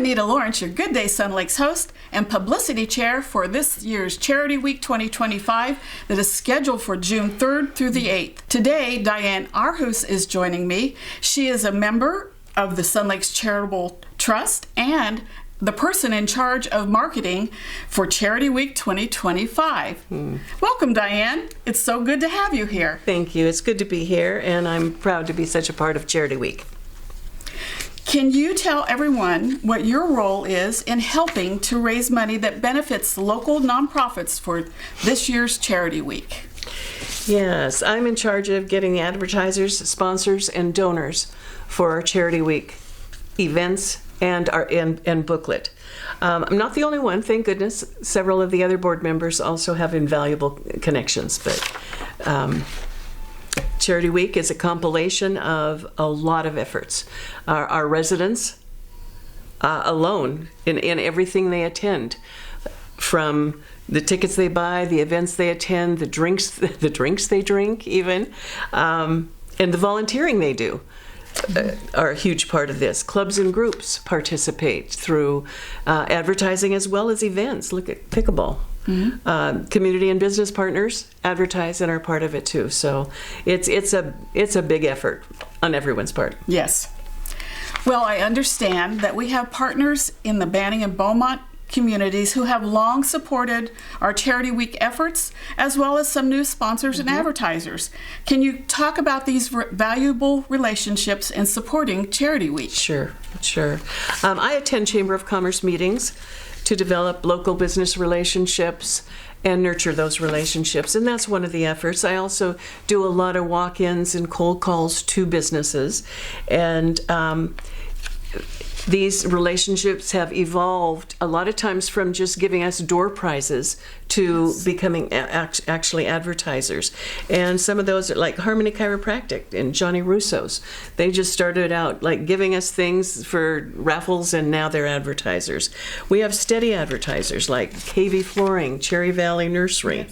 Anita Lawrence, your Good Day Sun Lakes host and publicity chair for this year's Charity Week 2025 that is scheduled for June 3rd through the 8th. Today, Diane Arhus is joining me. She is a member of the Sun Lakes Charitable Trust and the person in charge of marketing for Charity Week 2025. Welcome, Diane. It's so good to have you here. Thank you. It's good to be here, and I'm proud to be such a part of Charity Week. Can you tell everyone what your role is in helping to raise money that benefits local nonprofits for this year's Charity Week? Yes, I'm in charge of getting the advertisers, sponsors, and donors for our Charity Week events and our booklet. I'm not the only one, thank goodness. Several of the other board members also have invaluable connections, but Charity Week is a compilation of a lot of efforts. Our residents alone in everything they attend, from the tickets they buy, the events they attend, the drinks they drink even, and the volunteering they do. Are a huge part of this. Clubs and groups participate through advertising as well as events. Look at pickleball. Community and business partners advertise and are part of it too. So it's a big effort on everyone's part. Yes. Well, I understand that we have partners in the Banning and Beaumont communities who have long supported our Charity Week efforts, as well as some new sponsors and advertisers. Can you talk about these valuable relationships in supporting Charity Week? Sure. I attend Chamber of Commerce meetings to develop local business relationships and nurture those relationships, and that's one of the efforts. I also do a lot of walk-ins and cold calls to businesses, and these relationships have evolved a lot of times from just giving us door prizes to becoming actually advertisers. And some of those are like Harmony Chiropractic and Johnny Russo's. They just started out like giving us things for raffles, and now they're advertisers. We have steady advertisers like KV Flooring, Cherry Valley Nursery,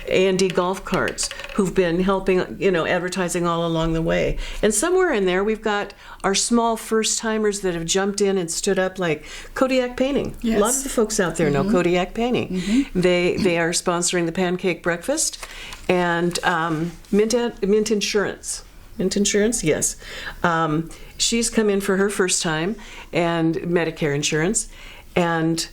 A&D Golf Carts, who've been helping, advertising all along the way. And somewhere in there, we've got our small first-timers that have jumped in and stood up, like Kodiak Painting. Yes. A lot of the folks out there know Kodiak Painting. They are sponsoring the Pancake breakfast, and Mint Insurance. Mint Insurance, yes. She's come in for her first time, and Medicare insurance, and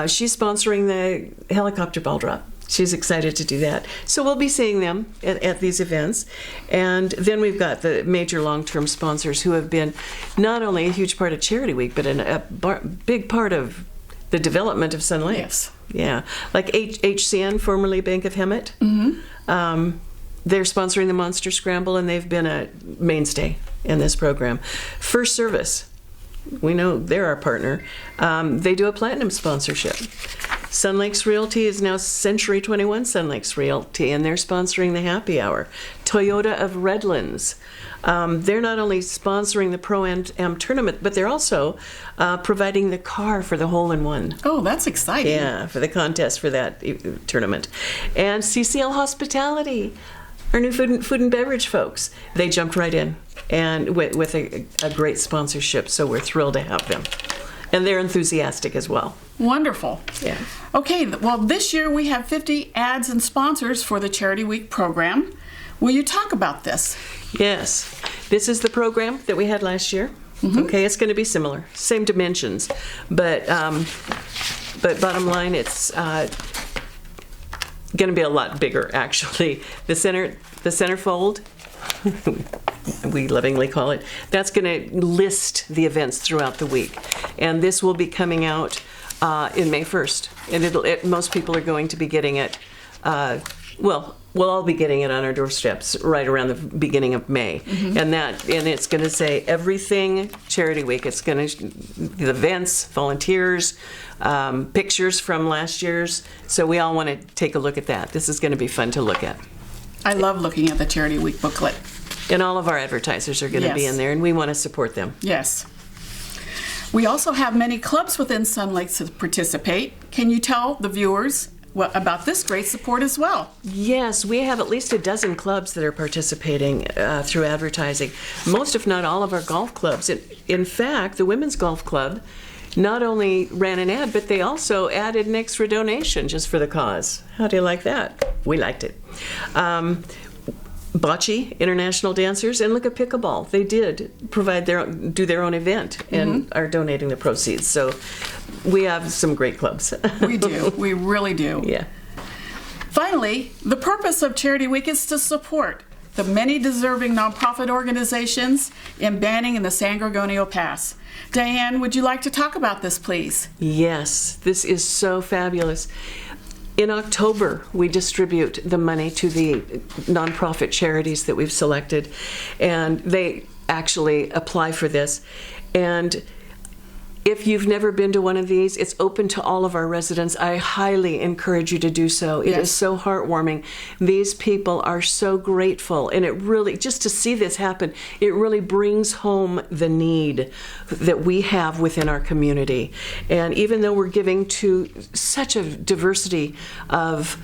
she's sponsoring the helicopter ball drop. She's excited to do that. So we'll be seeing them at these events. And then we've got the major long-term sponsors who have been not only a huge part of Charity Week, but a big part of the development of Sun Lakes. Yeah. Like HCN, formerly Bank of Hemet. They're sponsoring the Monster Scramble, and they've been a mainstay in this program. First Service, we know they're our partner. They do a platinum sponsorship. Sun Lakes Realty is now Century 21 Sun Lakes Realty, and they're sponsoring the happy hour. Toyota of Redlands. They're not only sponsoring the Pro-Am tournament, but they're also providing the car for the hole-in-one. Oh, that's exciting. Yeah, for the contest for that tournament. And CCL Hospitality, our new food and beverage folks, they jumped right in and with a great sponsorship, so we're thrilled to have them. And they're enthusiastic as well. Wonderful. Yeah. Okay, well, this year we have 50 ads and sponsors for the Charity Week program. Will you talk about this? Yes. This is the program that we had last year. Okay, it's going to be similar, same dimensions, but bottom line, it's going to be a lot bigger, actually. The centerfold, we lovingly call it, that's going to list the events throughout the week. And this will be coming out in May 1st. And most people are going to be getting it, we'll all be getting it on our doorsteps right around the beginning of May. And it's going to say everything Charity Week. It's going to, the events, volunteers, pictures from last year's. So we all want to take a look at that. This is going to be fun to look at. I love looking at the Charity Week booklet. And all of our advertisers are going to be in there, and we want to support them. Yes. We also have many clubs within Sun Lakes to participate. Can you tell the viewers about this great support as well? Yes, we have at least a dozen clubs that are participating through advertising. Most, if not all, of our golf clubs. In fact, the Women's Golf Club not only ran an ad, but they also added an extra donation just for the cause. How do you like that? We liked it. Bocce, international dancers, and look at pickleball. They did provide do their own event and are donating the proceeds. So we have some great clubs. We do. We really do. Yeah. Finally, the purpose of Charity Week is to support the many deserving nonprofit organizations in banning in the San Gorgonio Pass. Diane, would you like to talk about this, please? Yes, this is so fabulous. In October, we distribute the money to the nonprofit charities that we've selected, and they actually apply for this. And if you've never been to one of these, it's open to all of our residents. I highly encourage you to do so. It is so heartwarming. These people are so grateful, and it really, just to see this happen, it really brings home the need that we have within our community. And even though we're giving to such a diversity of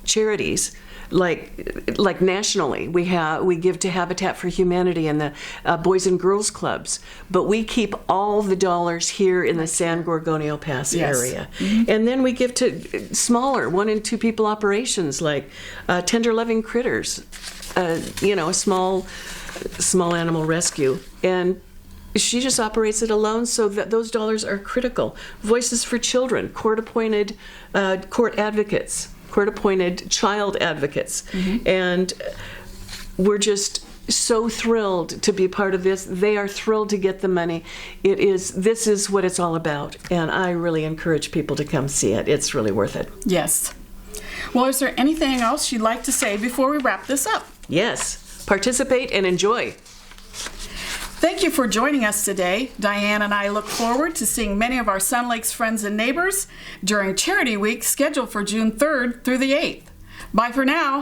charities, like nationally, we give to Habitat for Humanity and the Boys and Girls Clubs, but we keep all the dollars here in the San Gorgonio Pass area. And then we give to smaller 1 and 2 people operations like Tender Loving Critters, a small animal rescue, and she just operates it alone, so that those dollars are critical. Voices for Children, court-appointed court-appointed child advocates. And we're just so thrilled to be part of this. They are thrilled to get the money. This is what it's all about, and I really encourage people to come see it. It's really worth it. Yes. Well, is there anything else you'd like to say before we wrap this up? Yes. Participate and enjoy. Thank you for joining us today. Diane and I look forward to seeing many of our Sun Lakes friends and neighbors during Charity Week scheduled for June 3rd through the 8th. Bye for now.